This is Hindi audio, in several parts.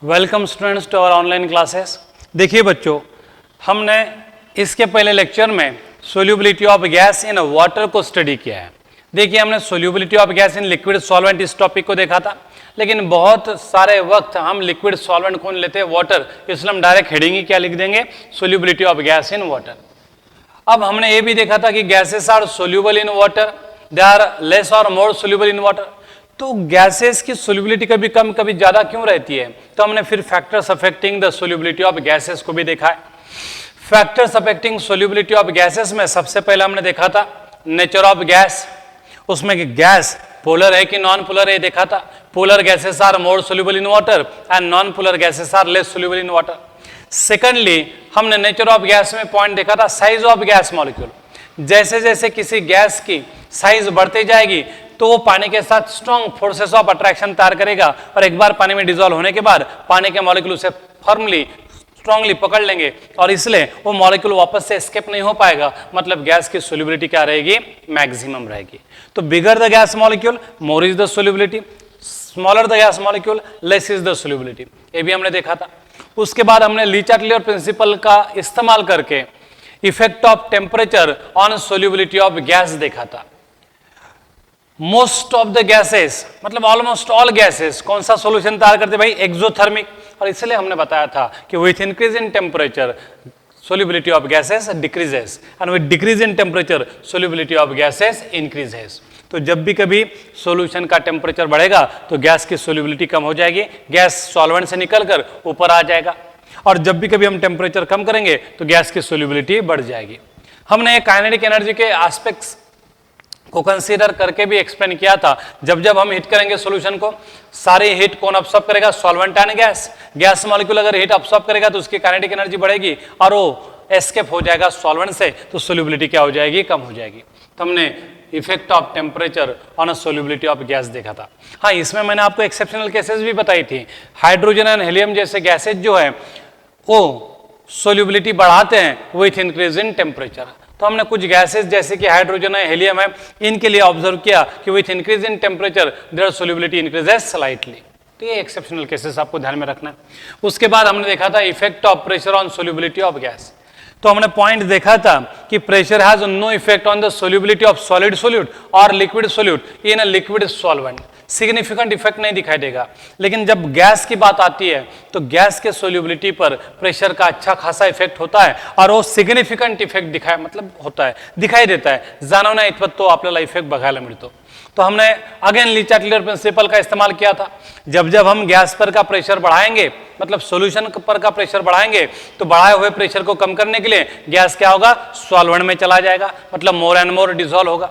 Welcome students to our online classes. देखिए बच्चों, हमने इसके पहले लेक्चर में solubility of gas in water को स्टडी किया है। देखिए, हमने solubility of gas in liquid solvent इस टॉपिक को देखा था, लेकिन बहुत सारे वक्त हम लिक्विड सॉल्वेंट कौन लेते हैं, वाटर, इसलिए हम डायरेक्ट हेडिंग ही क्या लिख देंगे, solubility of gas in water. अब हमने ये भी देखा था कि gases are soluble in water, they are less और मोर सोल्यूबल इन वाटर। तो गैसेस की सोल्यूबिलिटी कभी कम कभी ज्यादा क्यों रहती है? तो हमने फिर factors affecting the solubility of gases को भी देखा है। Factors affecting solubility of gases में सबसे पहले हमने देखा था नेचर ऑफ गैस, उसमें कि गैस पोलर है कि नॉन पोलर है देखा था। Polar gases are more soluble in water and non polar gases are less soluble in water. Secondly, हमने नेचर ऑफ गैस में पॉइंट देखा था साइज ऑफ गैस मॉलिक्यूल। जैसे जैसे किसी गैस की साइज बढ़ती जाएगी तो वो पानी के साथ स्ट्रॉन्ग फोर्सेस ऑफ अट्रैक्शन तैयार करेगा और एक बार पानी में डिजोल्व होने के बाद पानी के मॉलिक्यूल उसे फर्मली स्ट्रांगली पकड़ लेंगे और इसलिए वो मॉलिक्यूल वापस से एस्केप नहीं हो पाएगा। मतलब गैस की सोल्यूबिलिटी क्या रहेगी, मैक्सिमम रहेगी। तो bigger the gas molecule more is the solubility, smaller the gas molecule less is the solubility. ये भी हमने देखा था। उसके बाद हमने ली चाटलियर प्रिंसिपल का इस्तेमाल करके effect of temperature on solubility of gas देखा था। मोस्ट ऑफ द गैसेस, मतलब ऑलमोस्ट ऑल गैसेस कौन सा सॉल्यूशन तैयार करते भाई, एक्सोथर्मिक। और इसलिए हमने बताया था कि with increase in temperature solubility of gases decreases and with decrease in temperature solubility of gases increases। तो जब भी कभी सॉल्यूशन का टेम्परेचर बढ़ेगा तो गैस की सोल्यूबिलिटी कम हो जाएगी, गैस सॉल्वेंट से निकलकर ऊपर आ जाएगा। और जब भी कभी हम टेम्परेचर कम करेंगे तो गैस की सोल्यूबिलिटी बढ़ जाएगी। हमने काइनेटिक एनर्जी के एस्पेक्ट्स को कंसीडर करके भी एक्सप्लेन किया था। जब जब हम हीट करेंगे सॉल्यूशन को, सारी हीट कौन अब्सॉर्ब करेगा, solvent and gas. Gas molecule अगर हीट अब्सॉर्ब करेगा तो उसकी काइनेटिक एनर्जी बढ़ेगी और वो एस्केप हो जाएगा सॉल्वेंट से, तो सोल्यूबिलिटी क्या हो जाएगी, कम हो जाएगी। तो हमने effect of temperature on solubility of gas देखा था। हाँ, इसमें मैंने आपको एक्सेप्शनल केसेस भी बताई थी। हाइड्रोजन एंड हीलियम जैसे गैसेज जो है वो सोल्यूबिलिटी बढ़ाते हैं विथ इंक्रीज इन टेम्परेचर। तो हमने कुछ गैसेस जैसे कि हाइड्रोजन है, हीलियम है, इनके लिए ऑब्जर्व किया कि with increase in temperature their solubility increases slightly. तो ये एक्सेप्शनल केसेस आपको ध्यान में रखना है। उसके बाद हमने देखा था effect of pressure on solubility of gas. तो हमने पॉइंट देखा था कि pressure has no effect on the solubility of solid solute और liquid solute in a liquid solvent. Significant effect नहीं दिखाई देगा। लेकिन जब गैस की बात आती है तो गैस के सोल्यूबिलिटी पर प्रेशर का अच्छा खासा इफेक्ट होता है और वो सिग्निफिकेंट इफेक्ट दिखाई मतलब होता है, दिखाई देता है। जाणवण्या इतपत तो आपल्याला इफेक्ट बघायला मिळतो। तो हमने अगेन ली चाटलियर प्रिंसिपल का इस्तेमाल किया था। जब जब हम गैस पर का प्रेशर बढ़ाएंगे, मतलब सॉल्यूशन पर का प्रेशर बढ़ाएंगे, तो बढ़ाए हुए प्रेशर को कम करने के लिए गैस क्या होगा, सॉल्वेंट में चला जाएगा, मतलब मोर एंड मोर डिसॉल्व होगा।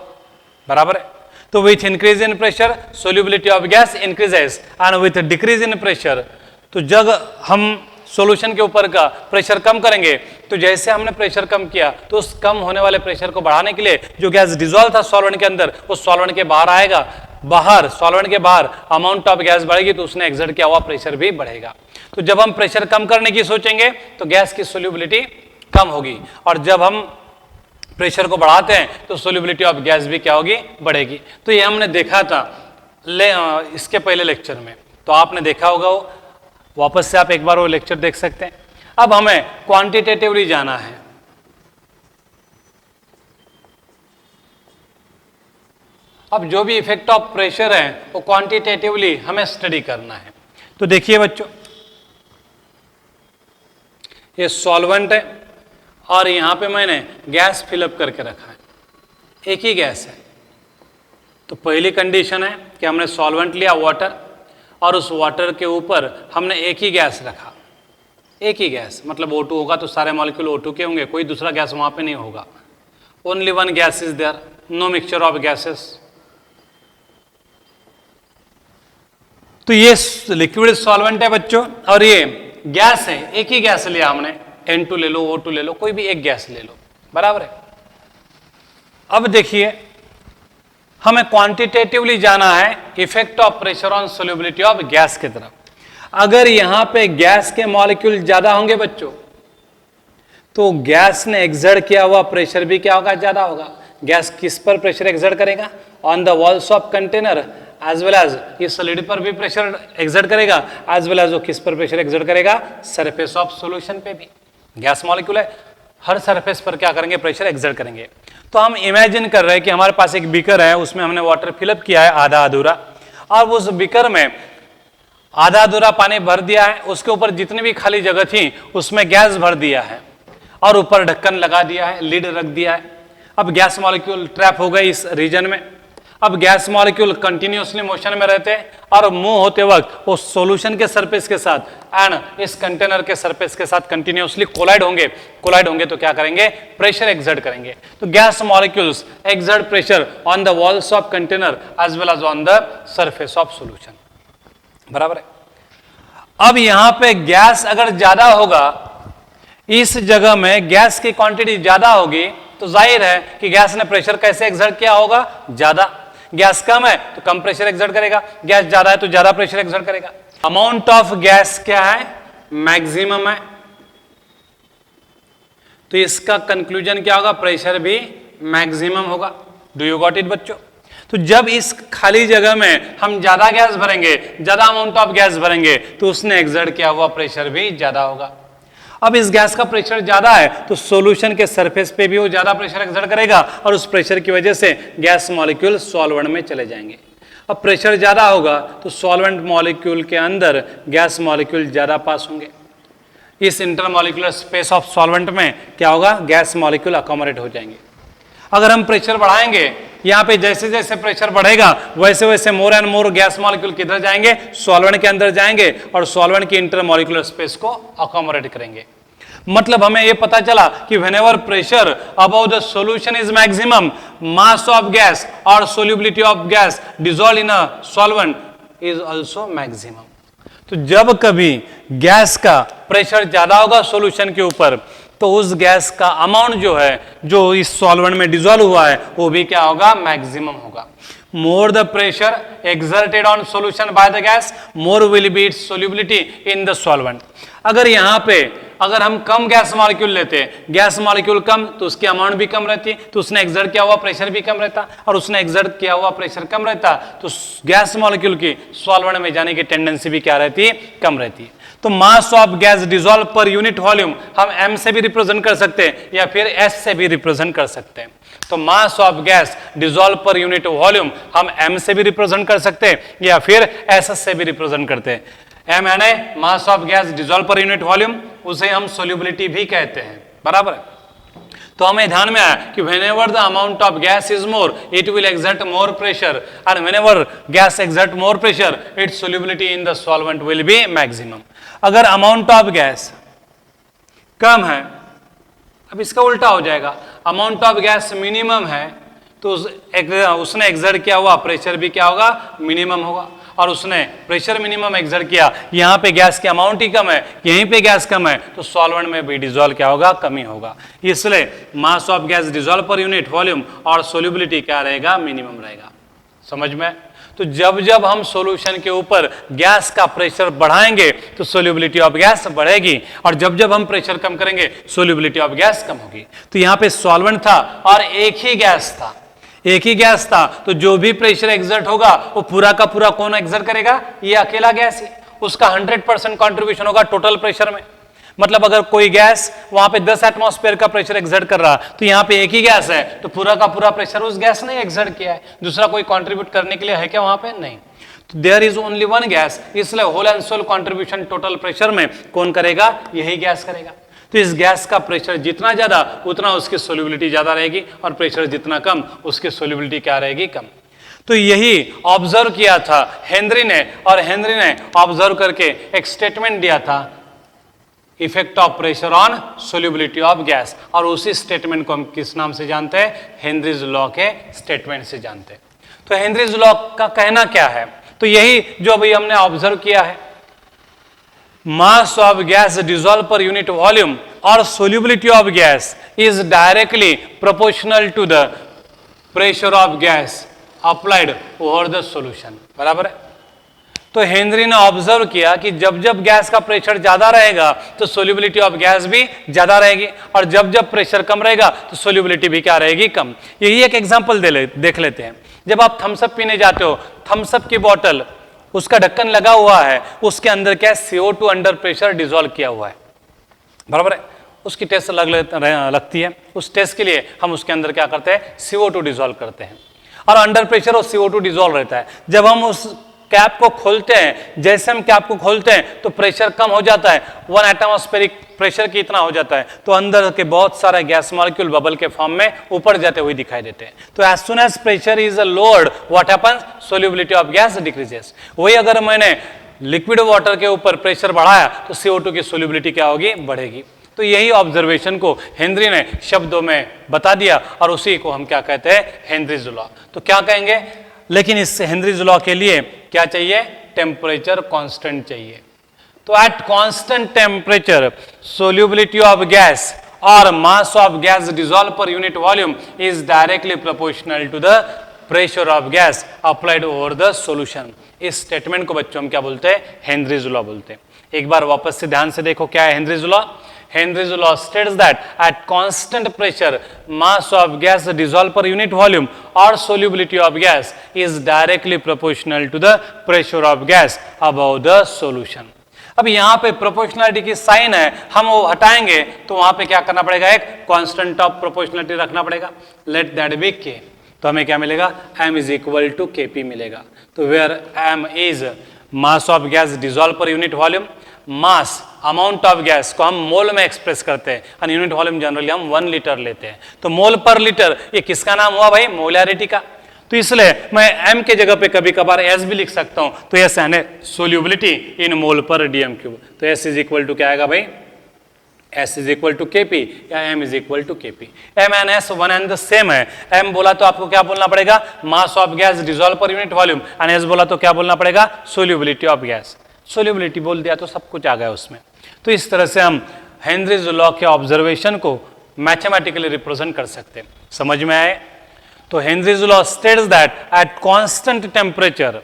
बराबर है। तो with increase in pressure solubility of gas increases and with decrease in pressure, तो जब हम सॉल्यूशन के ऊपर का प्रेशर कम करेंगे तो जैसे हमने प्रेशर कम किया तो उस कम होने वाले प्रेशर को बढ़ाने के लिए जो गैस डिसॉल्व था सॉल्वेंट के अंदर, वो सॉल्वेंट के बाहर आएगा। बाहर सॉल्वेंट के बाहर अमाउंट ऑफ गैस बढ़ेगी तो उसने एक्सर्ट किया हुआ प्रेशर भी बढ़ेगा। तो जब हम प्रेशर कम करने की सोचेंगे तो गैस की सोल्यूबिलिटी कम होगी, और जब हम प्रेशर को बढ़ाते हैं तो सोल्यूबिलिटी ऑफ गैस भी क्या होगी, बढ़ेगी। तो ये हमने देखा था इसके पहले लेक्चर में, तो आपने देखा होगा वो, वापस से आप एक बार वो लेक्चर देख सकते हैं। अब हमें क्वांटिटेटिवली जाना है। अब जो भी इफेक्ट ऑफ प्रेशर है वो क्वांटिटेटिवली हमें स्टडी करना है। तो देखिए बच्चों, ये सॉल्वेंट है और यहां पे मैंने गैस फिलअप करके रखा है, एक ही गैस है। तो पहली कंडीशन है कि हमने सॉल्वेंट लिया वाटर, और उस वाटर के ऊपर हमने एक ही गैस रखा। एक ही गैस मतलब O2 होगा तो सारे मॉलिक्यूल O2 के होंगे, कोई दूसरा गैस वहां पे नहीं होगा। Only one gas is there, no mixture of gases. तो ये लिक्विड सॉल्वेंट है बच्चों, और ये गैस है, एक ही गैस लिया हमने, N2 ले लो, O2 ले लो, कोई भी एक गैस ले लो। बराबर है। अब देखिए, हमें क्वांटिटेटिवली जाना है effect of pressure on solubility of gas की तरफ। अगर यहां पे गैस के मॉलिक्यूल ज्यादा होंगे बच्चों, तो गैस ने एक्सर्ट किया हुआ प्रेशर भी क्या होगा, ज्यादा होगा। गैस किस पर प्रेशर एक्सर्ट करेगा? On the walls of container as well as ये सॉलिड पर भी प्रेशर एक्सर्ट करेगा, एज वेल एज वो किस पर प्रेशर एक्सर्ट करेगा? सरफेस ऑफ सॉल्यूशन पे भी। गैस मॉलिक्यूल है, हर सरफेस पर क्या करेंगे? प्रेशर एक्सर्ट करेंगे। तो हम इमेजिन कर रहे हैं कि हमारे पास एक बीकर है, उसमें हमने वाटर फिलअप किया है आधा अधूरा, और उस बीकर में आधा अधूरा पानी भर दिया है, उसके ऊपर जितनी भी खाली जगह थी उसमें गैस भर दिया है और ऊपर ढक्कन लगा दिया है, लिड रख दिया है। अब गैस मॉलिक्यूल ट्रैप हो गए इस रीजन में। अब गैस मॉलिक्यूल कंटिन्यूअसली मोशन में रहते हैं और मूव होते वक्त वो सॉल्यूशन के सरफेस के साथ एंड इस कंटेनर के सरफेस के साथ कंटिन्यूअसली कोलाइड होंगे तो क्या करेंगे? प्रेशर एक्सर्ट करेंगे। तो gas molecules exert pressure on the walls of container as well as on the surface of solution. बराबर है। अब यहां पे गैस अगर ज्यादा होगा, इस जगह में गैस की क्वांटिटी ज्यादा होगी, तो जाहिर है कि गैस ने प्रेशर कैसे एक्सर्ट किया होगा? ज्यादा। गैस कम है तो कम प्रेशर एक्सर्ट करेगा, गैस ज्यादा है तो ज्यादा प्रेशर एक्सर्ट करेगा। अमाउंट ऑफ गैस क्या है? मैक्सिमम है। तो इसका कंक्लूजन क्या होगा? प्रेशर भी मैक्सिमम होगा। डू यू गॉट इट बच्चों? तो जब इस खाली जगह में हम ज्यादा गैस भरेंगे, ज्यादा अमाउंट ऑफ गैस भरेंगे, तो उसने एक्सर्ट किया हुआ प्रेशर भी ज्यादा होगा। अब इस गैस का प्रेशर ज्यादा है तो सॉल्यूशन के सरफेस पे भी वो ज्यादा प्रेशर एक्सर्ट करेगा और उस प्रेशर की वजह से गैस मॉलिक्यूल सॉल्वेंट में चले जाएंगे। अब प्रेशर ज्यादा होगा तो सॉल्वेंट मॉलिक्यूल के अंदर गैस मॉलिक्यूल ज्यादा पास होंगे। इस इंटरमॉलिक्यूलर स्पेस ऑफ सॉल्वेंट में क्या होगा? गैस मॉलिक्यूल अकोमोडेट हो जाएंगे। अगर हम प्रेशर बढ़ाएंगे, यहाँ पे जैसे जैसे प्रेशर बढ़ेगा वैसे वैसे more and more gas molecule किधर जाएंगे? सॉल्वेंट के अंदर जाएंगे और सॉल्वेंट की इंटरमॉलिक्यूलर स्पेस को अकोमोडेट करेंगे। मतलब हमें यह पता चला कि whenever pressure above the solution is maximum, mass of gas और solubility of gas dissolve in a solvent is also maximum. तो जब कभी गैस का प्रेशर ज्यादा होगा सॉल्यूशन के ऊपर, तो उस गैस का अमाउंट जो है, जो इस सॉल्वेंट में डिसॉल्व हुआ है, वो भी क्या होगा? मैक्सिमम होगा। More the pressure exerted on solution by the gas, more will be it's solubility in the solvent. अगर यहाँ पे अगर हम कम गैस मॉलिक्यूल लेते हैं, गैस मॉलिक्यूल कम, तो उसकी अमाउंट भी कम रहती है, तो उसने एक्सर्ट किया हुआ प्रेशर भी कम रहता, और उसने एक्सर्ट किया हुआ प्रेशर कम रहता, तो गैस मॉलिक्यूल की सॉल्वेंट में जाने की टेंडेंसी भी क्या रहती है? कम रहती है। तो मास of gas dissolve per unit volume हम m से भी रिप्रेजेंट कर सकते हैं या फिर s से भी रिप्रेजेंट कर सकते हैं। तो मास of gas dissolve per unit volume हम m से भी रिप्रेजेंट कर सकते हैं या फिर s से भी रिप्रेजेंट करते हैं। m यानी मास of gas dissolve per unit volume, उसे हम सोल्यूबिलिटी भी कहते हैं। बराबर है। तो हमें ध्यान में आया कि whenever the amount of gas is more, it will exert more pressure, and whenever gas exert more pressure, its solubility in the solvent will be maximum. अगर amount of gas कम है, अब इसका उल्टा हो जाएगा, amount of gas मिनिमम है, तो उसने एक्सर्ट किया हुआ प्रेशर भी क्या होगा? मिनिमम होगा। और उसने प्रेशर मिनिमम एक्सर्ट किया, यहाँ पे गैस की अमाउंट ही कम है, यहीं पे गैस कम है, तो सॉल्वेंट में भी डिसॉल्व क्या होगा? कमी होगा। इसलिए मास of gas dissolve per unit volume और सोल्यूबिलिटी क्या रहेगा? मिनिमम रहेगा। समझ में? तो जब जब हम सॉल्यूशन के ऊपर गैस का प्रेशर बढ़ाएंगे तो सोल्यूबिलिटी ऑफ गैस बढ़ेगी, और जब जब हम प्रेशर कम करेंगे सोल्यूबिलिटी ऑफ गैस कम होगी। तो यहाँ पे सॉल्वेंट था और एक ही गैस था, तो जो भी प्रेशर एक्सर्ट होगा वो पूरा का पूरा कौन एक्सर्ट करेगा? ये अकेला गैस ही। उसका 100% कंट्रीब्यूशन होगा टोटल प्रेशर में। मतलब अगर कोई गैस वहां पे 10 एटमॉस्फेयर का प्रेशर एक्सर्ट कर रहा, तो यहाँ पे एक ही गैस है, तो पूरा का पूरा प्रेशर उस गैस ने एक्सर्ट किया है, दूसरा कोई कंट्रीब्यूट करने के लिए है क्या वहां पे? नहीं। तो there is only one gas, इसलिए whole and sole contribution total pressure में कौन करेगा? यही गैस करेगा। तो इस गैस का प्रेशर जितना ज्यादा उतना उसकी सोल्यूबिलिटी ज्यादा रहेगी, और प्रेशर जितना कम उसकी सोल्यूबिलिटी क्या रहेगी? कम। तो यही ऑब्जर्व किया था हेनरी ने, और हेनरी ने ऑब्जर्व करके एक स्टेटमेंट दिया था, effect of pressure on solubility of gas, और उसी स्टेटमेंट को हम किस नाम से जानते हैं? हेनरीज लॉ के स्टेटमेंट से जानते हैं। तो हेनरीज लॉ का कहना क्या है? तो यही जो अभी हमने ऑब्जर्व किया है, mass of gas dissolve per unit volume और solubility of gas is directly proportional to the pressure of gas applied over the solution. बराबर है। तो हेनरी ने ऑब्जर्व किया कि जब जब गैस का प्रेशर ज्यादा रहेगा तो सोल्यूबिलिटी ऑफ गैस भी ज्यादा रहेगी, और जब जब प्रेशर कम रहेगा तो सोल्यूबिलिटी भी क्या रहेगी, कम। यही एक एग्जांपल देख लेते हैं। जब आप थम्सअप पीने जाते हो, थम्सअप की बोतल, उसका ढक्कन लगा हुआ है, उसके अंदर क्या CO2 अंडर प्रेशर डिसॉल्व किया हुआ है, बराबर है। उसकी टेस्ट लगती है, उस टेस्ट के लिए हम उसके अंदर क्या करते हैं, CO2 डिसॉल्व करते हैं, और अंडर प्रेशर वो CO2 डिसॉल्व रहता है। जब हम उस कैप को खोलते हैं, जैसे हम कैप को खोलते हैं तो प्रेशर कम हो जाता है, 1 एटमॉस्फेरिक प्रेशर की इतना हो जाता है, तो अंदर के बहुत सारे गैस मॉलिक्यूल बबल के फॉर्म में ऊपर जाते हुए दिखाई देते हैं। तो as soon as pressure is lowered, what happens, solubility of gas decreases. वही अगर मैंने लिक्विड वाटर के ऊपर प्रेशर बढ़ाया तो CO2 की सोल्यूबिलिटी क्या होगी, बढ़ेगी। तो यही ऑब्जर्वेशन को हेनरी ने शब्दों में बता दिया, और उसी को हम क्या कहते हैं, हेनरीज लॉ। तो क्या कहेंगे, लेकिन इस हेनरीज लॉ के लिए क्या चाहिए, टेम्परेचर कांस्टेंट चाहिए। तो at constant temperature solubility of gas और mass of gas dissolve per unit volume is directly proportional to the pressure of gas applied over the solution. इस स्टेटमेंट को बच्चों हम क्या बोलते हैं, हेनरीज लॉ बोलते हैं। एक बार वापस से ध्यान से देखो क्या है Henry's law. Henry's law states that at constant pressure, mass of gas dissolved per unit volume or solubility of gas is directly proportional to the pressure of gas above the solution. अब यहाँ पे प्रोपोर्शनलिटी की साइन है, हम वो हटाएंगे तो वहां पे क्या करना पड़ेगा, एक कांस्टेंट ऑफ प्रोपोर्शनलिटी रखना पड़ेगा, लेट दैट बी K। तो हमें क्या मिलेगा, M is equal to KP मिलेगा। तो where M is mass of gas dissolve per unit volume, mass amount of gas को हम मोल में एक्सप्रेस करते हैं, और यूनिट वॉल्यूम जनरली हम 1 लीटर लेते हैं। तो मोल पर लीटर ये किसका नाम हुआ भाई, मोलैरिटी का। तो इसलिए मैं M के जगह पे कभी कभार S भी लिख सकता हूं। तो S यानी सोल्यूबिलिटी इन मोल पर DM क्यूब। तो S इज इक्वल टू क्या आएगा भाई, S is equal to KP या M is equal to KP। M and S one and the same है। M बोला तो आपको क्या बोलना पड़ेगा, mass of gas dissolve per unit volume, and S बोला तो क्या बोलना पड़ेगा, सोल्यूबिलिटी ऑफ गैस। सोल्यूबिलिटी बोल दिया तो सब कुछ आ गया उसमें। तो इस तरह से हम हेनरीज लॉ के ऑब्जर्वेशन को मैथमेटिकली रिप्रेजेंट कर सकते हैं। समझ में आए? तो Henry's law states that at constant temperature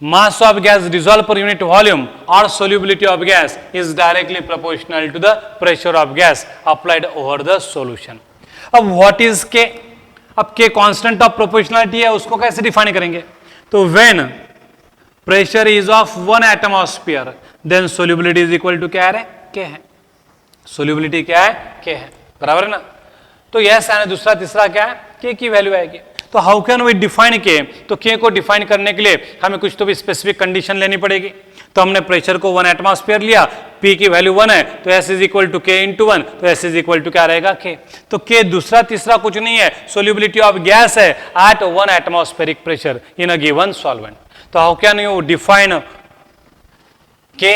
mass of gas dissolved per unit volume or solubility of gas is directly proportional to the pressure of gas applied over the solution. अब what is K? अब K constant of proportionality है, उसको कैसे डिफाइन करेंगे? तो when pressure is of 1 atmosphere then solubility is equal to क्या है, K है। solubility क्या है, K है, बराबर है ना। तो यस यानी दूसरा तीसरा क्या है, K की वैल्यू आएगी। तो how can we define K? तो K को डिफाइन करने के लिए हमें कुछ तो भी स्पेसिफिक कंडीशन लेनी पड़ेगी। तो हमने प्रेशर को 1 एटमॉस्फेयर लिया, P की वैल्यू 1 है, तो S is equal to K into 1, तो S इज इक्वल टू क्या रहेगा, K। तो K दूसरा तीसरा कुछ नहीं है, सोल्यूबिलिटी ऑफ गैस है at 1 atmospheric pressure in a given solvent. तो how can you define K?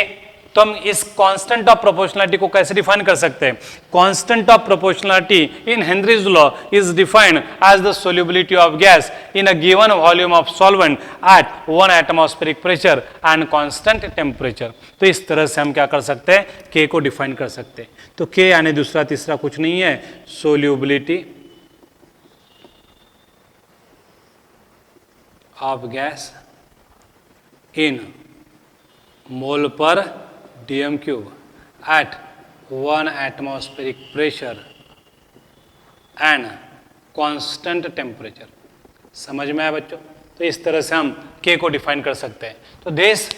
तो हम इस कांस्टेंट ऑफ प्रोपोर्शनलिटी को कैसे डिफाइन कर सकते हैं? Constant of proportionality in Henry's law is defined as the solubility of gas in a given volume of solvent at 1 atmospheric pressure and constant temperature. तो इस तरह से हम क्या कर सकते हैं, K को डिफाइन कर सकते हैं। तो K यानी दूसरा तीसरा कुछ नहीं है, solubility of gas in mole per DM cube at 1 atmospheric pressure and constant temperature। समझ में आया बच्चों? तो इस तरह से हम K को डिफाइन कर सकते हैं। तो this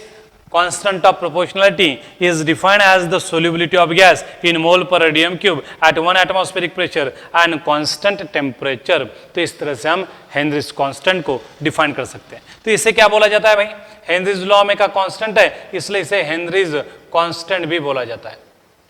constant of proportionality is defined as the solubility of gas in mole per DM cube at 1 atmospheric pressure and constant temperature। तो इस तरह से हम हेनरीज कांस्टेंट को डिफाइन कर सकते हैं। तो इसे क्या बोला जाता है भाई, हेनरीज लॉ में का कांस्टेंट है, इसलिए इसे हेनरीज कांस्टेंट भी बोला जाता है।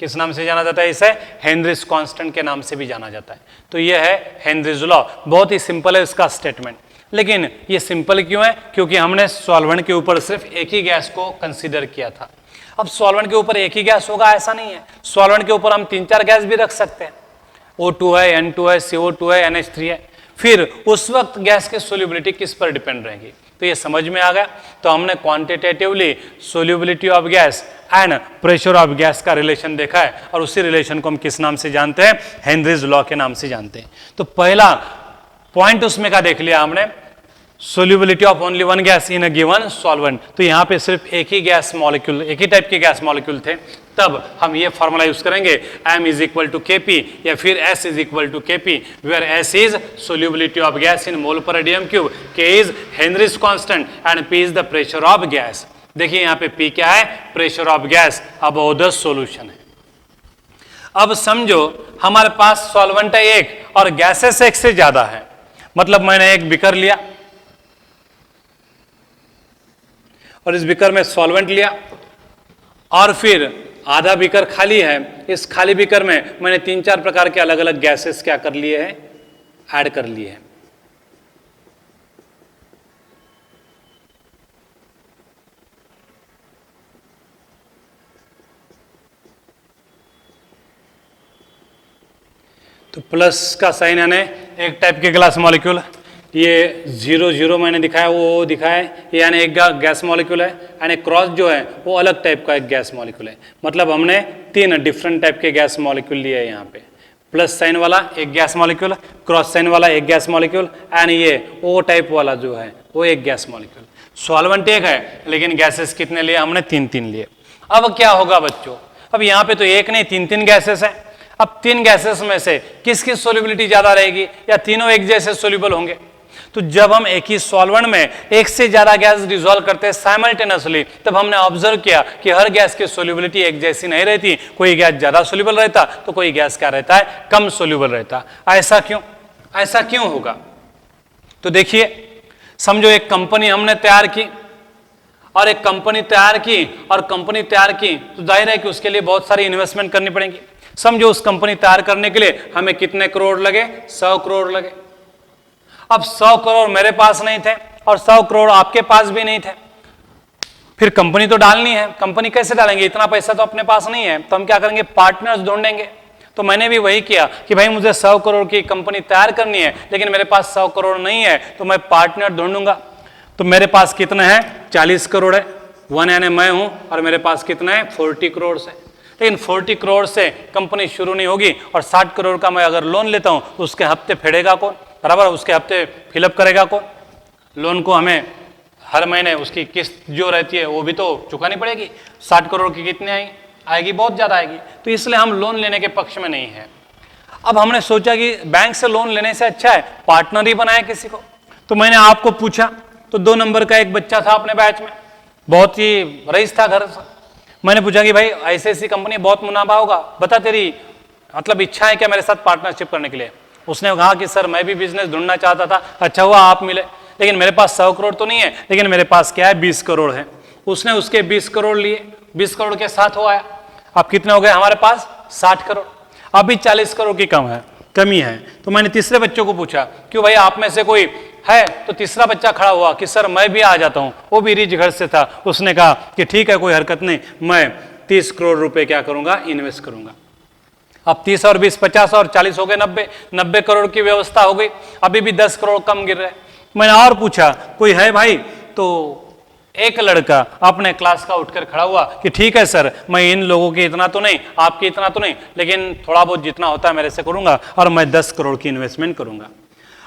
किस नाम से जाना जाता है इसे? हेनरीज कांस्टेंट के नाम से भी जाना जाता है। तो यह है हेनरीज लॉ। बहुत ही सिंपल है इसका स्टेटमेंट। लेकिन ये सिंपल क्यों है? क्योंकि हमने सॉल्वेंट के ऊपर सिर्फ एक ही गैस को कंसीडर किया था। अब सॉल्वेंट के ऊपर एक ही गैस होगा ऐसा नहीं है, सॉल्वेंट के ऊपर हम 3-4 गैस भी रख सकते हैं। O2 है, N2 है, CO2 है, NH3 है। फिर उस वक्त गैस की सोल्यूबिलिटी किस पर डिपेंड रहेगी? तो ये समझ में आ गया। तो हमने quantitatively solubility of gas and pressure of gas का रिलेशन देखा है, और उसी रिलेशन को हम किस नाम से जानते हैं? हेनरीज लॉ के नाम से जानते हैं। तो पहला पॉइंट उसमें का देख लिया हमने, solubility of only one gas in a given solvent, तो यहाँ पे सिर्फ एक ही गैस मॉलिक्यूल, एक ही टाइप के गैस मॉलिक्यूल थे, तब हम ये फॉर्मूला यूज करेंगे m is equal to Kp या फिर S is equal to Kp, where S is solubility of gas in mole per radium cube, K is Henry's constant and P is the pressure of gas. देखिए यहाँ पे P क्या है, pressure of gas above the solution है। अब समझो हमारे पास सॉल्वेंट है एक और गैसेस एक से ज्यादा है, मतलब मैंने एक बीकर लिया और इस बीकर में सॉल्वेंट लिया और फिर आधा बीकर खाली है, इस खाली बीकर में मैंने 3-4 प्रकार के अलग अलग गैसेस क्या कर लिए हैं, ऐड कर लिए हैं। तो प्लस का साइन यानी एक टाइप के ग्लास मॉलिक्यूल, ये 0 मैंने दिखाया, वो दिखाया ये यानी एक गैस मॉलिक्यूल है, यानी क्रॉस जो है वो अलग टाइप का एक गैस मॉलिक्यूल है। मतलब हमने 3 डिफरेंट टाइप के गैस मॉलिक्यूल लिए हैं यहाँ पे, प्लस साइन वाला एक गैस मॉलिक्यूल, क्रॉस साइन वाला एक गैस मॉलिक्यूल एंड ये ओ टाइप वाला जो है वो एक गैस मॉलिक्यूल। सॉल्वेंट एक है लेकिन गैसेस कितने लिए, हमने 3 लिए। अब क्या होगा बच्चों, अब यहाँ पे तो एक नहीं 3 गैसेस है। अब 3 गैसेस में से किसकी सोल्यूबिलिटी ज्यादा रहेगी, या तीनों एक जैसे सोल्यूबल होंगे? तो जब हम एक ही सॉल्वेंट में एक से ज्यादा गैस डिसॉल्व करते हैं साइमल्टेनियसली, तब हमने ऑब्जर्व किया कि हर गैस की सोल्यूबिलिटी एक जैसी नहीं रहती, कोई गैस ज्यादा सोल्यूबल रहता तो कोई गैस क्या रहता है, कम सोल्यूबल रहता। ऐसा क्यों, ऐसा क्यों होगा? तो देखिए, समझो एक कंपनी हमने तैयार की और एक कंपनी तैयार की और कंपनी तैयार की, तो जाहिर है कि उसके लिए बहुत सारी इन्वेस्टमेंट करनी पड़ेगी। समझो उस कंपनी तैयार करने के लिए हमें कितने करोड़ लगे, 100 करोड़ लगे। अब 100 करोड़ मेरे पास नहीं थे और 100 करोड़ आपके पास भी नहीं थे, फिर कंपनी तो डालनी है, कंपनी कैसे डालेंगे, इतना पैसा तो अपने पास नहीं है, तो हम क्या करेंगे, पार्टनर्स ढूंढेंगे। तो मैंने भी वही किया कि भाई मुझे 100 करोड़ की कंपनी तैयार करनी है लेकिन मेरे पास 100 करोड़ नहीं है, तो मैं पार्टनर ढूंढूंगा। तो मेरे पास कितना है, 40 करोड़ है, 1 यानी मैं हूं, और मेरे पास कितना है, 40 करोड़ से। लेकिन 40 करोड़ से कंपनी शुरू नहीं होगी और 60 करोड़ का मैं अगर लोन लेता हूं तो उसके हफ्ते फेडेगा कौन, बराबर, उसके हफ्ते फिलअप करेगा कौन? लोन को हमें हर महीने उसकी किस्त जो रहती है वो भी तो चुकानी पड़ेगी। 60 करोड़ की कितनी आएगी, बहुत ज्यादा आएगी, तो इसलिए हम लोन लेने के पक्ष में नहीं है। अब हमने सोचा कि बैंक से लोन लेने से अच्छा है पार्टनर ही बनाए किसी को। तो मैंने आपको पूछा, तो 2 नंबर का एक बच्चा था अपने बैच में, बहुत ही रईस था घर से। मैंने पूछा कि भाई ऐसी ऐसी कंपनी बहुत मुनाफा होगा, बता तेरी मतलब इच्छा है क्या मेरे साथ पार्टनरशिप करने के लिए? उसने कहा कि सर मैं भी बिजनेस ढूंढना चाहता था, अच्छा हुआ आप मिले, लेकिन मेरे पास 100 करोड़ तो नहीं है, लेकिन मेरे पास क्या है, 20 करोड़ है। उसने उसके 20 करोड़ लिए, 20 करोड़ के साथ हो आया। अब कितने हो गए हमारे पास, 60 करोड़। अभी 40 करोड़ की कमी है। तो मैंने तीसरे बच्चों को पूछा, क्यों भाई आप में से कोई है? तो तीसरा बच्चा खड़ा हुआ कि सर मैं भी आ जाता हूं, वो भी रिच घर से था। उसने कहा कि ठीक है कोई हरकत नहीं, मैं 30 करोड़ रुपए क्या करूंगा, इन्वेस्ट करूंगा। अब 30 और 20 50 और 40 हो गए 90 करोड़ की व्यवस्था हो गई। अभी भी 10 करोड़ कम गिर रहे। मैंने और पूछा कोई है भाई? तो एक लड़का अपने क्लास का उठकर खड़ा हुआ कि ठीक है सर, मैं इन लोगों की इतना तो नहीं, आपकी इतना तो नहीं, लेकिन थोड़ा बहुत जितना होता है मेरे से करूंगा और मैं 10 करोड़ की इन्वेस्टमेंट करूंगा।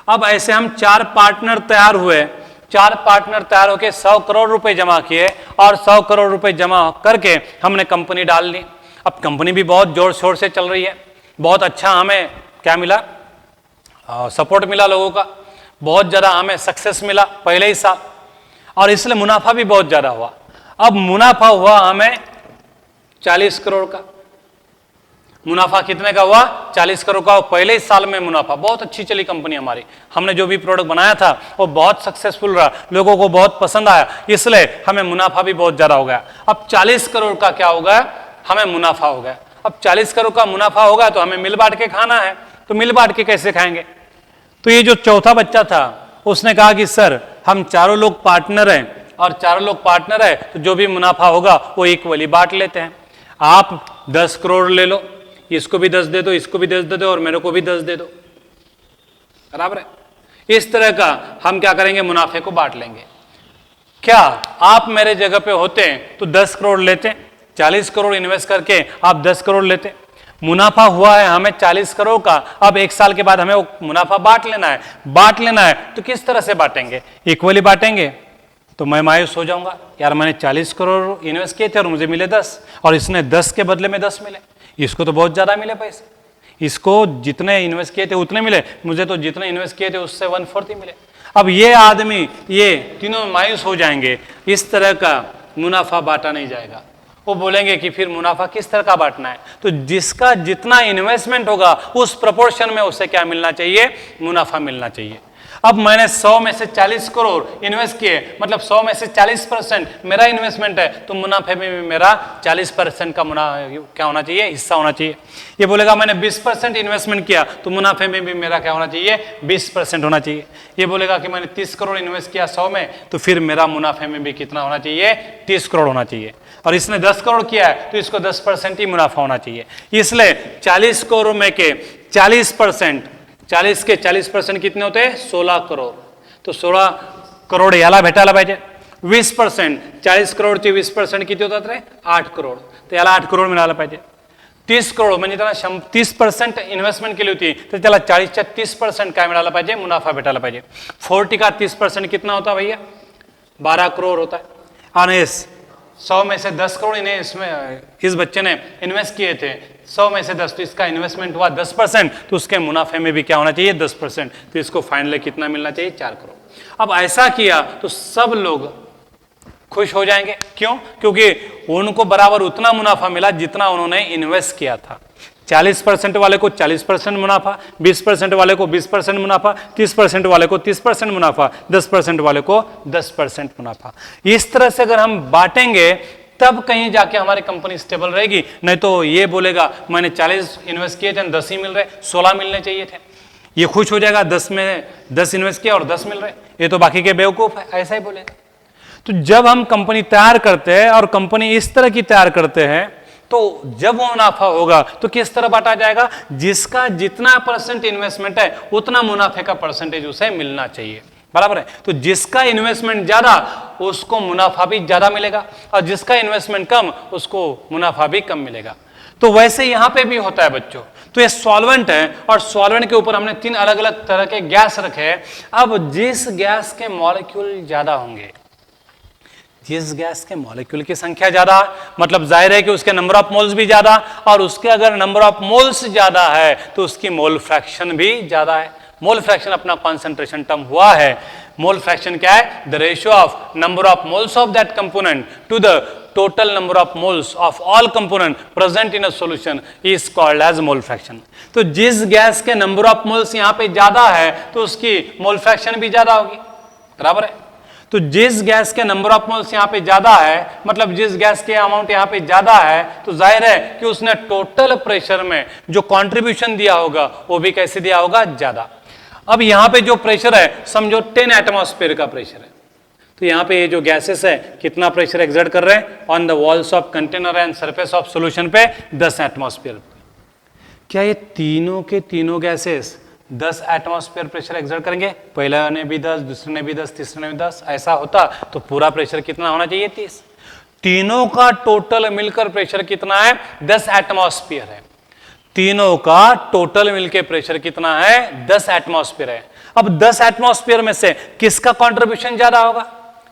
अब ऐसे हम 4 पार्टनर तैयार हुए। 4 पार्टनर तैयार होकर 100 करोड़ रुपए जमा किए और 100 करोड़ रुपए जमा करके हमने कंपनी डाल ली। अब कंपनी भी बहुत जोर शोर से चल रही है, बहुत अच्छा हमें क्या मिला, सपोर्ट मिला लोगों का, बहुत ज्यादा हमें सक्सेस मिला पहले ही साल, और इसलिए मुनाफा भी बहुत ज्यादा हुआ। अब मुनाफा हुआ हमें 40 करोड़ का। मुनाफा कितने का हुआ, 40 करोड़ का। पहले ही साल में मुनाफा, बहुत अच्छी चली कंपनी हमारी, हमने जो भी प्रोडक्ट बनाया था वो बहुत सक्सेसफुल रहा, लोगों को बहुत पसंद आया, इसलिए हमें मुनाफा भी बहुत ज्यादा हो गया। अब 40 करोड़ का क्या हो गया, हमें मुनाफा हो गया। अब 40 करोड़ का मुनाफा होगा तो हमें मिल बांट के खाना है, तो मिल बांट के कैसे खाएंगे? तो ये जो चौथा बच्चा था उसने कहा कि सर हम चारों लोग पार्टनर हैं, और चारों लोग पार्टनर है तो जो भी मुनाफा होगा वो इक्वली बांट लेते हैं। आप 10 करोड़ ले लो, इसको भी 10 दे दो, इसको भी 10 दे दो और मेरे को भी 10 दे दो, बराबर है। इस तरह का हम क्या करेंगे, मुनाफे को बांट लेंगे। क्या आप मेरे जगह पे होते तो 10 करोड़ लेते, 40 करोड़ इन्वेस्ट करके आप 10 करोड़ लेते? मुनाफा हुआ है हमें 40 करोड़ का, अब 1 साल के बाद हमें वो मुनाफा बांट लेना है तो किस तरह से बांटेंगे? इक्वली बांटेंगे। तो मैं मायूस हो जाऊंगा, यार मैंने 40 करोड़ इन्वेस्ट किए थे और मुझे मिले 10, और इसने 10 के बदले में 10 मिले, इसको तो बहुत ज्यादा मिले पैसे, इसको जितने इन्वेस्ट किए थे उतने मिले, मुझे तो जितने इन्वेस्ट किए थे उससे 1/4 ही मिले। अब ये आदमी, ये तीनों मायूस हो जाएंगे, इस तरह का मुनाफा बांटा नहीं जाएगा। वो बोलेंगे कि फिर मुनाफा किस तरह का बांटना है? तो जिसका जितना इन्वेस्टमेंट होगा उस प्रोपोर्शन में उसे क्या मिलना चाहिए? मुनाफा मिलना चाहिए। अब मैंने 100 में से 40 करोड़ इन्वेस्ट किए, मतलब 100 में से 40% मेरा इन्वेस्टमेंट है, तो मुनाफे में भी मेरा 40% का क्या होना चाहिए? हिस्सा होना चाहिए। ये बोलेगा मैंने 20% इन्वेस्टमेंट किया, तो मुनाफे में भी मेरा क्या होना चाहिए? 20% होना चाहिए। ये बोलेगा कि मैंने 30 करोड़ इन्वेस्ट किया 100 में, तो फिर मेरा मुनाफे में भी कितना होना चाहिए? 30 करोड़ होना चाहिए। और इसने 10 करोड़ किया है तो इसको 10% ही मुनाफा होना चाहिए। इसलिए 40 करोड़ में के 40%, 40 के 40% कितने होते हैं? 16 करोड़। तो 16 करोड याला भेटायला पाहिजे। 20%, 40 करोडचे 20% किती होतात रे? 8 करोड. तर याला 8 करोड मिळायला पाहिजे. 30 करोड म्हणजे त्याला 30% इन्व्हेस्टमेंट केली होती, तर त्याला 40च्या 30% काय मिळाला पाहिजे? मुनाफा भेटायला पाहिजे. 40 का 30% कितना होता भैया? 12 करोड़ होता है. और 100 में से 10 करोड़ इन्हें इसमें इस बच्चे ने इन्वेस्ट किए थे, 100 में से 10, तो इसका इन्वेस्टमेंट हुआ 10%, तो उसके मुनाफे में भी क्या होना चाहिए? 10%. तो इसको फाइनली कितना मिलना चाहिए? 4 करोड़. अब ऐसा किया तो सब लोग खुश हो जाएंगे. क्यों? क्योंकि उनको बराबर उतना मुनाफा मिला जितना उन्होंने इन्वेस्ट किया था. 40% वाले को 40% मुनाफा, 20% वाले को 20% मुनाफा, 30% वाले को 30% मुनाफा, 10% वाले को 10% मुनाफा. इस तरह से अगर हम बांटेंगे तब कहीं जाके हमारी कंपनी स्टेबल रहेगी. नहीं तो ये बोलेगा मैंने 40 इन्वेस्ट किए थे, 10 ही मिल रहे, 16 मिलने चाहिए थे. ये खुश हो जाएगा 10 में 10 इन्वेस्ट किया और 10 मिल रहे, ये तो बाकी के बेवकूफ है, ऐसा ही बोलेगा. तो जब हम कंपनी तैयार करते हैं और कंपनी इस तरह की तैयार करते हैं, तो जब वो मुनाफा होगा तो किस तरह बांटा जाएगा? जिसका जितना परसेंट इन्वेस्टमेंट है उतना मुनाफे का परसेंटेज उसे मिलना चाहिए. बराबर है. तो जिसका इन्वेस्टमेंट ज्यादा उसको मुनाफा भी ज्यादा मिलेगा, और जिसका इन्वेस्टमेंट कम उसको मुनाफा भी कम मिलेगा. तो वैसे यहां पे भी होता है बच्चों. तो ये सॉल्वेंट है और सॉल्वेंट के ऊपर हमने 3 अलग अलग तरह के गैस रखे हैं. अब जिस गैस के मॉलिक्यूल ज्यादा होंगे, जिस गैस के मॉलिक्यूल की संख्या ज्यादा, मतलब जाहिर है कि उसके नंबर ऑफ मोल्स भी ज्यादा, और उसके अगर नंबर ऑफ मोल्स ज्यादा है तो उसकी मोल फ्रैक्शन भी ज्यादा है. मोल फ्रैक्शन अपना कॉन्सेंट्रेशन टर्म हुआ है. मोल फ्रैक्शन क्या है? The ratio of number of moles of that component to the total number of moles of all component present in a solution is called as mole fraction. तो जिस गैस के नंबर ऑफ मोल्स यहां पे ज्यादा है तो उसकी मोल फ्रैक्शन भी ज्यादा होगी. बराबर है. तो जिस गैस के नंबर ऑफ मोल्स यहां पे ज्यादा है, मतलब जिस गैस के अमाउंट यहां पे ज्यादा है, तो जाहिर है कि उसने टोटल प्रेशर में जो कंट्रीब्यूशन दिया होगा वो भी कैसे दिया होगा? ज्यादा. अब यहां पे जो प्रेशर है समझो 10 एटमॉस्फेयर का प्रेशर है. तो यहां पे ये जो गैसेस है कितना प्रेशर एक्सर्ट कर रहे हैं? On the walls of container and surface of solution पे 10 एटमॉस्फेयर. क्या ये तीनों के तीनों गैसेस 10 एटमॉस्फेयर प्रेशर एक्सर्ट करेंगे? पहला ने भी 10, दूसरे ने भी 10, तीसरे ने भी 10. ऐसा होता तो पूरा प्रेशर कितना होना चाहिए? 30. तीनों का टोटल मिलकर प्रेशर कितना है? 10 एटमॉस्फेयर है. तीनों का टोटल मिलकर प्रेशर कितना है? 10 एटमॉस्फेयर है. अब 10 एटमॉस्फेयर में से किसका कंट्रीब्यूशन ज्यादा होगा?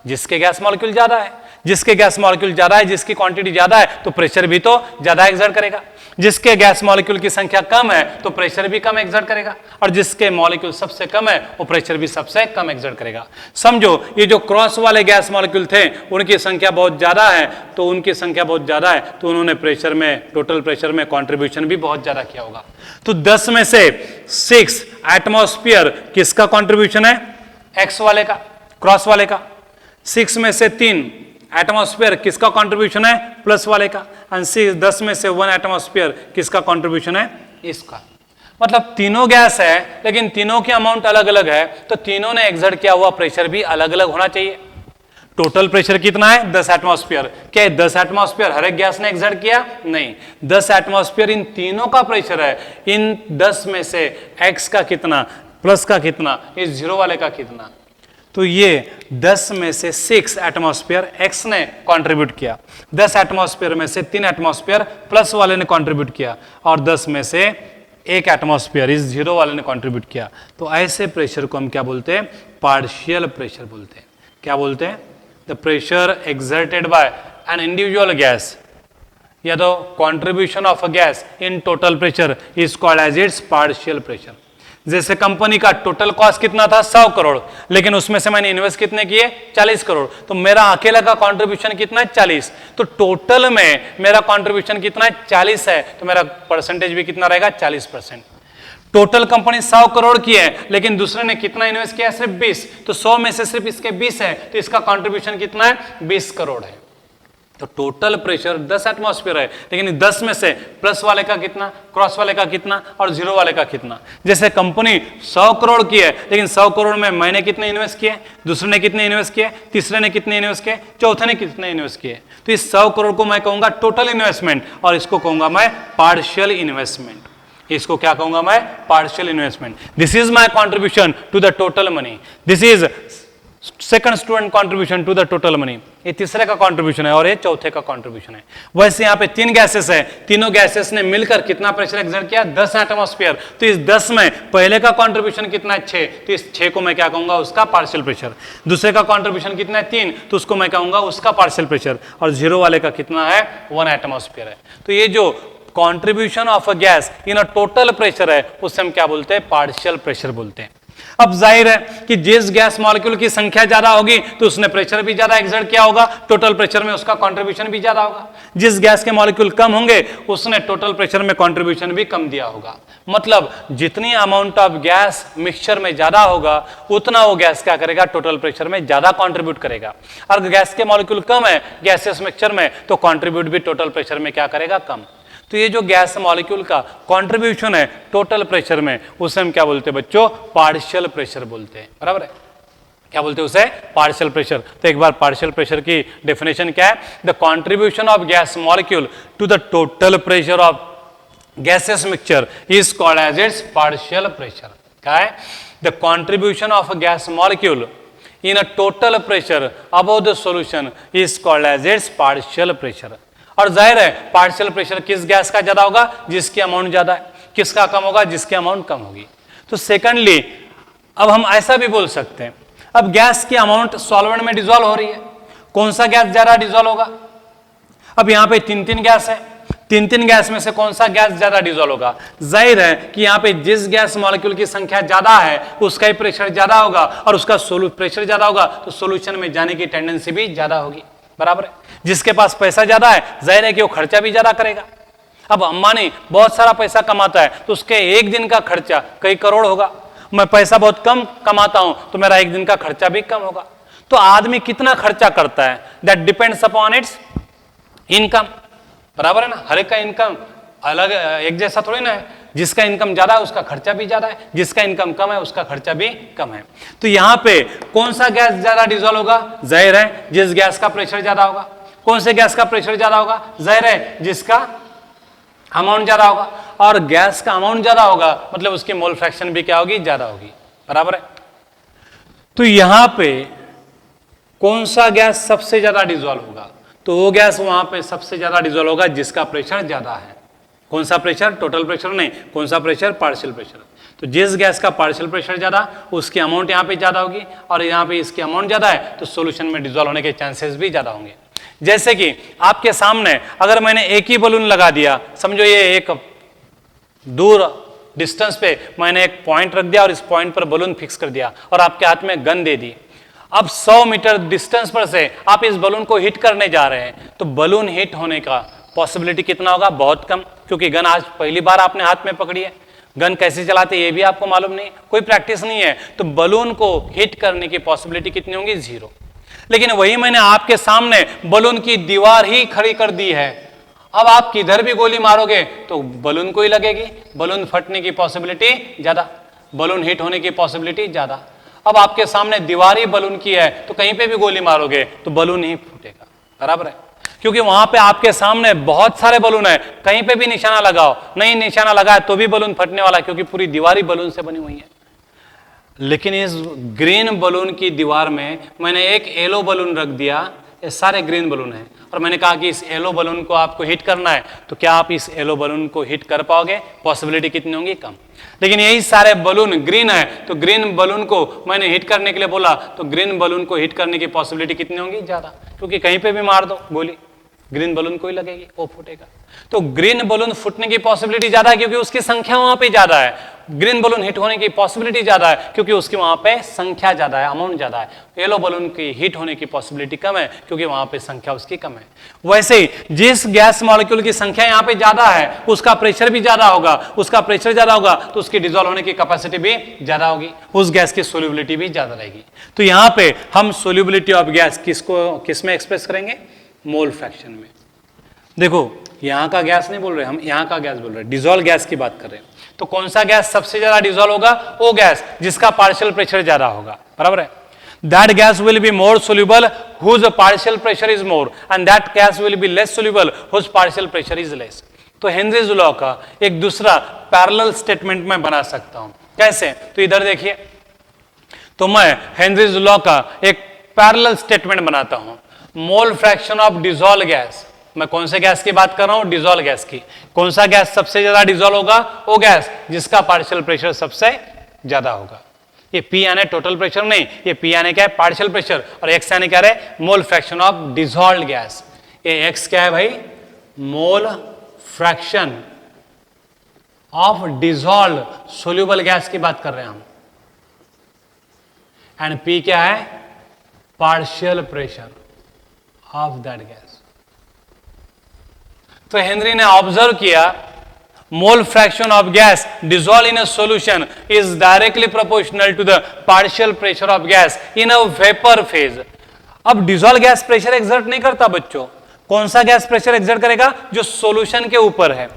जिसके गैस मॉलिक्यूल ज्यादा है. जिसके गैस मॉलिक्यूल ज्यादा है, जिसकी क्वांटिटी ज्यादा है, तो प्रेशर भी तो ज्यादा एक्सर्ट करेगा. जिसके गैस मॉलिक्यूल की संख्या कम है तो प्रेशर भी कम एक्सर्ट करेगा, और जिसके मॉलिक्यूल सबसे कम है वो प्रेशर भी सबसे कम एक्सर्ट करेगा. समझो ये जो क्रॉस वाले गैस मॉलिक्यूल थे उनकी संख्या बहुत ज्यादा है, तो उनकी संख्या बहुत ज्यादा है तो उन्होंने प्रेशर में, टोटल प्रेशर में कंट्रीब्यूशन भी बहुत ज्यादा किया होगा. तो 10 में से 6 एटमॉस्फेयर किसका कंट्रीब्यूशन है? एक्स वाले का, क्रॉस वाले का. 6 में से 3 एटमॉस्फेयर किसका कंट्रीब्यूशन है? प्लस वाले का. और 10 में से 1 एटमॉस्फेयर किसका कंट्रीब्यूशन है? इसका. मतलब तीनों गैस है लेकिन तीनों की अमाउंट अलग अलग है, तो तीनों ने एक्सर्ट किया हुआ प्रेशर भी अलग अलग होना चाहिए. टोटल प्रेशर कितना है? 10 एटमॉस्फेयर. क्या 10 एटमॉस्फेयर हर एक गैस ने एक्सर्ट किया? नहीं. 10 एटमॉस्फेयर इन तीनों का प्रेशर है. इन 10 में से एक्स का कितना, प्लस का कितना, इस जीरो वाले का कितना. तो ये 10 में से 6 एटमॉस्फेयर एक्स ने कंट्रीब्यूट किया, 10 एटमॉस्फेयर में से 3 एटमॉस्फेयर प्लस वाले ने कंट्रीब्यूट किया और 10 में से 1 एटमॉस्फेयर इस जीरो वाले ने कंट्रीब्यूट किया। तो ऐसे प्रेशर को हम क्या बोलते हैं? पार्शियल प्रेशर बोलते हैं। क्या बोलते हैं? The pressure exerted by an individual gas या तो contribution of a gas in total pressure is called as its partial pressure. जैसे कंपनी का टोटल कॉस्ट कितना था? 100 करोड़, लेकिन उसमें से मैंने इन्वेस्ट कितने किए? 40 करोड़। तो मेरा अकेला का कंट्रीब्यूशन कितना है? 40। तो टोटल में मेरा कंट्रीब्यूशन कितना है? 40 है, तो मेरा परसेंटेज भी कितना रहेगा? 40%। टोटल कंपनी 100 करोड़ की है, लेकिन दूसरे ने कितना इन्वेस्ट किया? सिर्फ 20। तो 100 में से सिर्फ इसके 20 है, तो इसका कंट्रीब्यूशन कितना है? 20 करोड़ है। तो टोटल प्रेशर 10 एटमॉस्फेयर है, लेकिन 10 में से प्लस वाले का कितना, क्रॉस वाले का कितना और जीरो वाले का कितना। जैसे कंपनी 100 करोड़ की है, लेकिन 100 करोड़ में मैंने कितने इन्वेस्ट किए, दूसरे ने कितने इन्वेस्ट किए, तीसरे ने कितने इन्वेस्ट किए, चौथे ने कितने इन्वेस्ट किए। तो इस 100 करोड़ को मैं कहूंगा टोटल इन्वेस्टमेंट और इसको कहूंगा मैं पार्शियल इन्वेस्टमेंट। इसको क्या कहूंगा मैं? Partial investment. This is my contribution to the total money, this is second student contribution to the total money. ये तीसरे का कंट्रीब्यूशन है और ये चौथे का कंट्रीब्यूशन है। वैसे यहाँ पे 3 गैसेस है, तीनों गैसेस ने मिलकर कितना प्रेशर एक्सर्ट किया? 10 एटमॉस्फेयर। तो इस 10 में पहले का कंट्रीब्यूशन कितना है? 6। तो इस 6 को मैं क्या कहूंगा? उसका पार्शियल प्रेशर। दूसरे का कंट्रीब्यूशन कितना है? 3। तो उसको मैं कहूंगा उसका पार्शियल प्रेशर। और जीरो वाले का कितना है? 1 एटमॉस्फेयर है। तो ये जो contribution of a gas in a total pressure है, उससे हम क्या बोलते हैं? पार्शियल प्रेशर बोलते हैं। अब जाहिर है कि जिस गैस मॉलिक्यूल की संख्या ज्यादा होगी तो उसने प्रेशर भी ज्यादा एक्सर्ट किया होगा, टोटल प्रेशर में उसका कंट्रीब्यूशन भी ज्यादा होगा। जिस गैस के मॉलिक्यूल कम होंगे उसने टोटल प्रेशर में कंट्रीब्यूशन भी कम दिया होगा। मतलब जितनी अमाउंट ऑफ गैस मिक्सचर में ज्यादा होगा उतना वो गैस क्या करेगा? टोटल प्रेशर में ज्यादा कंट्रीब्यूट करेगा। और गैस के मॉलिक्यूल कम है गैसेस मिक्सचर में, तो कंट्रीब्यूट भी टोटल प्रेशर में क्या करेगा? कम। तो ये जो गैस मॉलिक्यूल का कंट्रीब्यूशन है टोटल प्रेशर में, उसे हम क्या बोलते हैं बच्चों? पार्शियल प्रेशर बोलते हैं। बराबर है? क्या बोलते हैं उसे? Partial pressure. तो एक बार पार्शियल प्रेशर की डेफिनेशन क्या है? The contribution of gas molecule to the total pressure of gases mixture is called as its partial pressure. क्या है? The contribution of gas molecule in a total pressure above the solution is called as its partial pressure. और जाहिर है पार्शियल प्रेशर किस गैस का ज्यादा होगा? जिसकी अमाउंट ज्यादा है। किसका कम होगा? जिसकी अमाउंट कम होगी। तो सेकंडली अब हम ऐसा भी बोल सकते हैं, अब गैस की अमाउंट सॉल्वेंट में डिसॉल्व हो रही है, कौन सा गैस ज्यादा डिसॉल्व होगा? अब यहाँ पे 3 गैस है, 3 गैस में से कौन सा गैस ज्यादा डिसॉल्व होगा? जाहिर है कि यहाँ पे जिस गैस मॉलिक्यूल की संख्या ज्यादा है उसका ही प्रेशर ज्यादा होगा, और उसका प्रेशर ज्यादा होगा तो सोल्यूशन में जाने की टेंडेंसी भी ज्यादा होगी। बराबर है? जिसके पास पैसा ज्यादा है जाहिर है कि वो खर्चा भी ज्यादा करेगा। अब अंबानी बहुत सारा पैसा कमाता है तो उसके एक दिन का खर्चा कई करोड़ होगा। मैं पैसा बहुत कम कमाता हूं तो मेरा एक दिन का खर्चा भी कम होगा। तो आदमी कितना खर्चा करता है that depends upon its income. बराबर है ना? हर एक का इनकम अलग एक जैसा थोड़ी ना है। जिसका इनकम ज्यादा है उसका खर्चा भी ज्यादा है, जिसका इनकम कम है उसका खर्चा भी कम है। तो यहां पे कौन सा गैस ज्यादा डिसॉल्व होगा? जाहिर है जिस गैस का प्रेशर ज्यादा होगा। कौन से गैस का प्रेशर ज्यादा होगा? जाहिर है जिसका अमाउंट ज्यादा होगा। और गैस का अमाउंट ज्यादा होगा मतलब उसकी मोल फ्रैक्शन भी क्या होगी? ज्यादा होगी। बराबर है? तो यहां पे कौन सा गैस सबसे ज्यादा डिसॉल्व होगा? तो वो गैस वहां पे सबसे ज्यादा डिसॉल्व होगा जिसका प्रेशर ज्यादा है। कौन सा प्रेशर? टोटल प्रेशर नहीं, कौन सा प्रेशर? Partial pressure. तो जिस गैस का पार्शियल प्रेशर ज्यादा उसकी अमाउंट यहाँ पे ज्यादा होगी, और यहाँ पे इसकी अमाउंट ज्यादा है तो सॉल्यूशन में डिसॉल्व होने के चांसेस भी ज्यादा होंगे। जैसे कि आपके सामने अगर मैंने एक ही बलून लगा दिया, समझो ये एक दूर डिस्टेंस पे मैंने एक पॉइंट रख दिया और इस पॉइंट पर बलून फिक्स कर दिया और आपके हाथ में गन दे दी। अब 100 मीटर डिस्टेंस पर से आप इस बलून को हिट करने जा रहे हैं, तो बलून हिट होने का पॉसिबिलिटी कितना होगा? बहुत कम, क्योंकि गन आज पहली बार आपने हाथ में पकड़ी है। गन कैसे चलाते ये भी आपको मालूम नहीं, कोई प्रैक्टिस नहीं है, तो बलून को हिट करने की पॉसिबिलिटी कितनी होगी? 0। लेकिन वही मैंने आपके सामने बलून की दीवार ही खड़ी कर दी है, अब आप किधर भी गोली मारोगे तो बलून को ही लगेगी। बलून फटने की पॉसिबिलिटी ज्यादा, बलून हिट होने की पॉसिबिलिटी ज्यादा। अब आपके सामने दीवार ही बलून की है तो कहीं पे भी गोली मारोगे तो बलून ही फूटेगा। बराबर है? क्योंकि वहां पे आपके सामने बहुत सारे बलून है, कहीं पे भी निशाना लगाओ, नहीं निशाना लगाए तो भी बलून फटने वाला है, क्योंकि पूरी दीवार ही बलून से बनी हुई है। लेकिन इस ग्रीन बलून की दीवार में मैंने एक येलो बलून रख दिया, ये सारे ग्रीन बलून हैं, और मैंने कहा कि इस येलो बलून को आपको हिट करना है, तो क्या आप इस येलो बलून को हिट कर पाओगे? पॉसिबिलिटी कितनी होंगी? कम। लेकिन यही सारे बलून ग्रीन है, तो ग्रीन बलून को मैंने हिट करने के लिए बोला, तो ग्रीन बलून को हिट करने की पॉसिबिलिटी कितनी होंगी? ज्यादा, क्योंकि कहीं पे भी मार दो गोली, ग्रीन बलून को ही लगेगी, वो फूटेगा। तो ग्रीन बलून फूटने की पॉसिबिलिटी ज्यादा है क्योंकि उसकी संख्या वहां पे ज्यादा है। ग्रीन बलून हिट होने की पॉसिबिलिटी ज्यादा है क्योंकि उसकी वहां पे संख्या ज्यादा है, अमाउंट ज्यादा है। येलो बलून की हिट होने की पॉसिबिलिटी कम है क्योंकि वहां पे संख्या उसकी कम है। वैसे ही जिस गैस मॉलिक्यूल की संख्या यहाँ पे ज्यादा है उसका प्रेशर भी ज्यादा होगा, उसका प्रेशर ज्यादा होगा तो उसकी डिजोल्व होने की कैपेसिटी भी ज्यादा होगी, उस गैस की सोल्युबिलिटी भी ज्यादा रहेगी। तो यहाँ पे हम सोल्युबिलिटी ऑफ गैस किस में एक्सप्रेस करेंगे? मोल फ्रैक्शन में। देखो यहाँ का गैस नहीं बोल रहे हम, यहाँ का गैस बोल रहे हैं, डिजोल्व गैस की बात कर रहे हैं। तो कौन सा गैस सबसे ज्यादा डिजोल्व होगा? वो गैस जिसका पार्शियल प्रेशर ज्यादा होगा, बराबर है। That gas will be more soluble whose partial pressure is more and that gas will be less soluble whose partial pressure is less. तो हेनरीज लॉ का एक दूसरा पैरेलल स्टेटमेंट मैं बना सकता हूं। कैसे? तो इधर देखिए, तो मैं हेनरीज लॉ का एक पैरेलल स्टेटमेंट बनाता हूं। मोल फ्रैक्शन ऑफ डिजोल्व गैस, मैं कौन से गैस की बात कर रहा हूं? डिजोल्व गैस की। कौन सा गैस सबसे ज्यादा डिजोल्व होगा? वो गैस जिसका पार्शियल प्रेशर सबसे ज्यादा होगा। ये P यानी टोटल प्रेशर नहीं, ये P यानी क्या है? पार्शियल प्रेशर, और X यानी क्या है? Mole fraction of dissolve gas. ये X क्या है भाई? मोल fraction of dissolve soluble gas की बात कर रहे हैं हम। एंड P क्या है? Partial pressure of that gas. तो हेनरी ने ऑब्जर्व किया mole fraction of gas dissolve in a solution is directly proportional to the partial pressure of gas in a vapour phase. अब डिसॉल्व गैस प्रेशर एक्सर्ट नहीं करता बच्चों। कौन सा गैस प्रेशर एक्सर्ट करेगा? जो सॉल्यूशन के ऊपर है।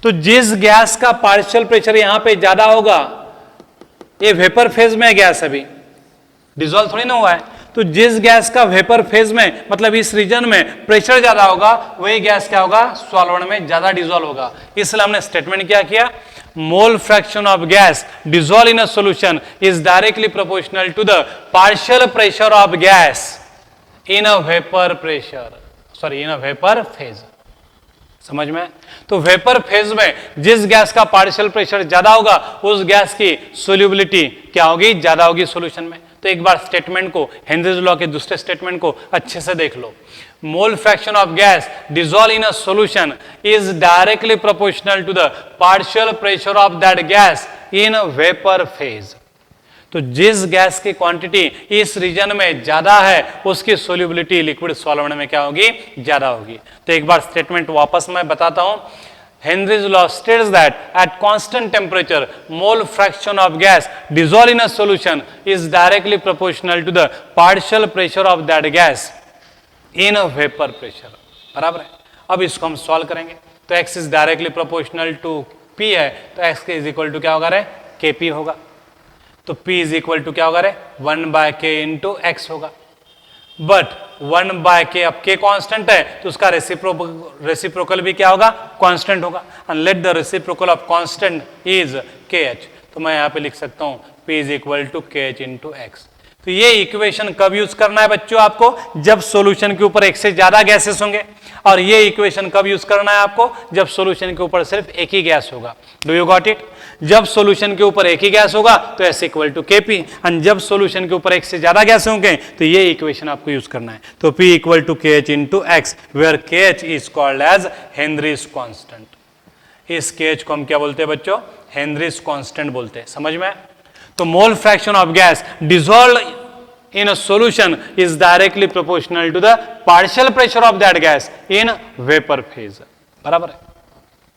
तो जिस गैस का पार्शियल प्रेशर यहां पे ज्यादा होगा, ये वेपर फेज में है गैस, अभी डिसॉल्व थोड़ी ना हुआ है, तो जिस गैस का वेपर फेज में मतलब इस रीजन में प्रेशर ज्यादा होगा वही गैस क्या होगा? सॉल्वेंट में ज्यादा डिसॉल्व होगा। इसलिए हमने स्टेटमेंट क्या किया? Mole fraction of gas dissolve in a solution is directly proportional to the partial pressure of gas in a vapour in a vapour phase. समझ में? तो वेपर फेज में जिस गैस का पार्शियल प्रेशर ज्यादा होगा उस गैस की सोल्यूबिलिटी क्या होगी? ज्यादा होगी सॉल्यूशन में। तो एक बार स्टेटमेंट को, हेनरीज लॉ के दूसरे स्टेटमेंट को अच्छे से देख लो। Mole fraction of gas dissolve in a solution is directly proportional to the partial pressure of that gas in vapour phase. तो जिस गैस की क्वांटिटी इस रीजन में ज्यादा है उसकी सोल्यूबिलिटी लिक्विड सॉल्वेंट में क्या होगी? ज्यादा होगी। तो एक बार स्टेटमेंट वापस मैं बताता हूं। Henry's law states that at constant temperature, mole fraction of gas dissolved in a solution is directly proportional to the partial pressure of that gas in a vapor pressure. बराबर है? अब इसको हम सॉल्व करेंगे। तो x is directly proportional to P है, तो x is equal to क्या होगा रे? Kp होगा। तो P is equal to क्या होगा रे? 1/k into x होगा। बट 1/k, अब k कांस्टेंट है तो उसका रेसिप्रोकल भी क्या होगा? कांस्टेंट होगा। And let the reciprocal of constant is kh। तो मैं यहाँ पे लिख सकता हूँ P is equal to kh into x। तो ये इक्वेशन कब यूज करना है बच्चों आपको? जब सॉल्यूशन के ऊपर एक से ज्यादा गैसेस होंगे। और ये इक्वेशन कब यूज करना है आपको? जब सॉल्यूशन के ऊपर सिर्फ एक ही गैस होगा। Do you got it? जब सॉल्यूशन के ऊपर एक ही गैस होगा तो S equal to Kp, and जब सॉल्यूशन के ऊपर एक से ज्यादा गैस होंगे तो ये इक्वेशन आपको यूज करना है। तो P equal to KH into x, where KH is called as Henry's constant. इस KH को हम क्या बोलते हैं बच्चों? हेनरीज कांस्टेंट बोलते हैं। समझ में? तो मोल fraction of gas dissolve in a solution is directly proportional to the partial pressure of that gas in vapor phase। बराबर है?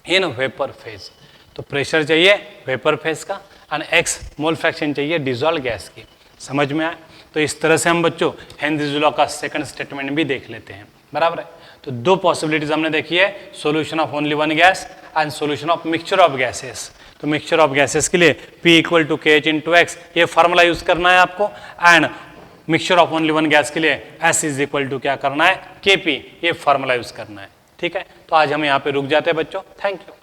in vapor phase। तो प्रेशर चाहिए वेपर फेज का और x मोल फ्रैक्शन चाहिए डिसॉल्व गैस की। समझ में आया? तो इस तरह से हम बच्चों हेनरीज लॉ का सेकंड स्टेटमेंट भी देख लेते हैं। बराबर है? तो दो पॉसिबिलिटीज हमने देखी है, solution of only one gas and solution of mixture of gases. तो मिक्सचर ऑफ गैसेस के लिए P equal to KH into x, ये फॉर्मूला यूज करना है आपको। And mixture of only one gas के लिए S इज इक्वल टू क्या करना है? Kp, ये फॉर्मूला यूज करना है। ठीक है? तो आज हम यहाँ पे रुक जाते हैं बच्चों। Thank you.